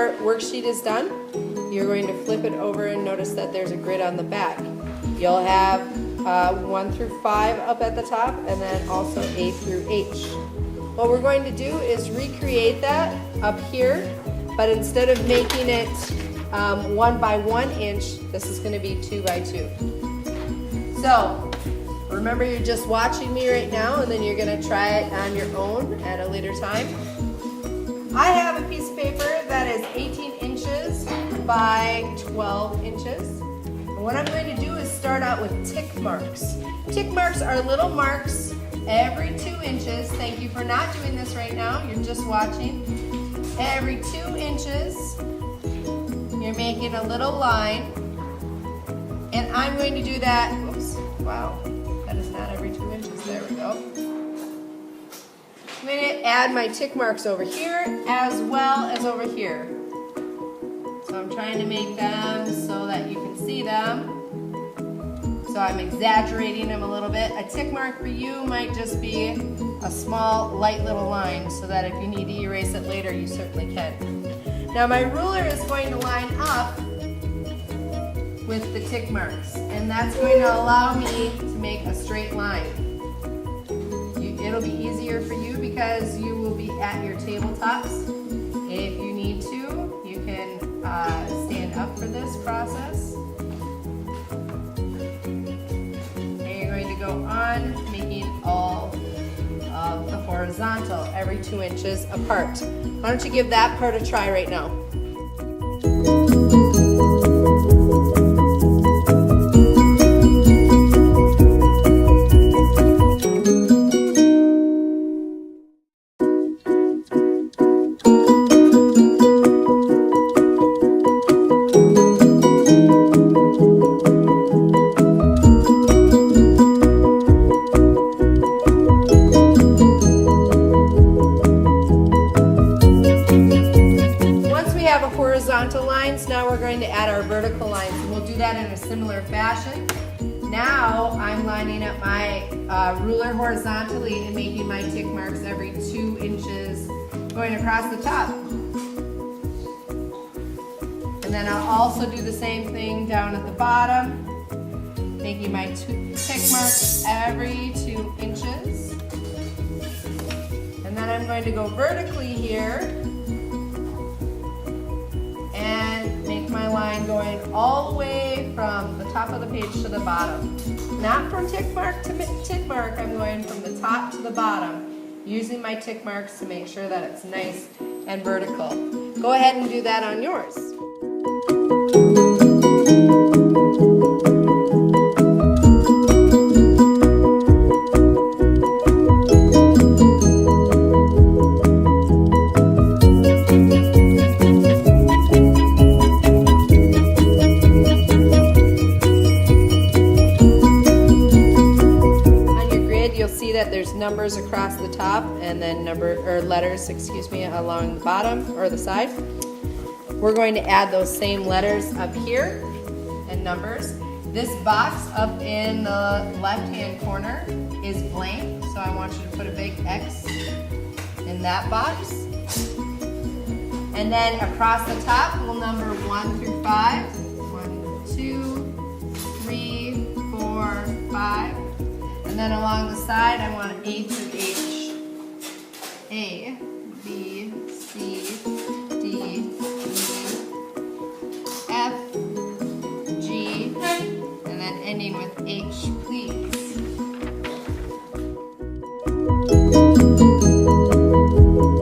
your worksheet is done, you're going to flip it over and notice that there's a grid on the back. You'll have 1 through 5 up at the top, and then also A through H. What we're going to do is recreate that up here, but instead of making it 1 by 1 inch, this is going to be 2 by 2. So remember, you're just watching me right now, and then you're going to try it on your own at a later time. I have a piece of paper that is 18 inches by 12 inches. And what I'm going to do is start out with tick marks. Tick marks are little marks every 2 inches. Thank you for not doing this right now. You're just watching. Every 2 inches, you're making a little line. And I'm going to do that. Oops, wow. That is not every 2 inches. There we go. I'm going to add my tick marks over here as well as over here. So I'm trying to make them so that you can see them. So I'm exaggerating them a little bit. A tick mark for you might just be a small, light little line so that if you need to erase it later, you certainly can. Now my ruler is going to line up with the tick marks, and that's going to allow me to make a straight line. It'll be easier for you because you will be at your tabletops. If you need to, you can stand up for this process. And you're going to go on making all of the horizontal every 2 inches apart. Why don't you give that part a try right now? Horizontal lines. Now we're going to add our vertical lines, and we'll do that in a similar fashion. Now I'm lining up my ruler horizontally and making my tick marks every 2 inches going across the top. And then I'll also do the same thing down at the bottom, making my tick marks every 2 inches. And then I'm going to go vertically here and make my line going all the way from the top of the page to the bottom. Not from tick mark to tick mark, I'm going from the top to the bottom, using my tick marks to make sure that it's nice and vertical. Go ahead and do that on yours. There's numbers across the top and then letters, along the bottom or the side. We're going to add those same letters up here and numbers. This box up in the left-hand corner is blank, so I want you to put a big X in that box. And then across the top, we'll number 1 through 5. 1, 2, 3, 4, 5. And then along the side, I want A through H. A, B, C,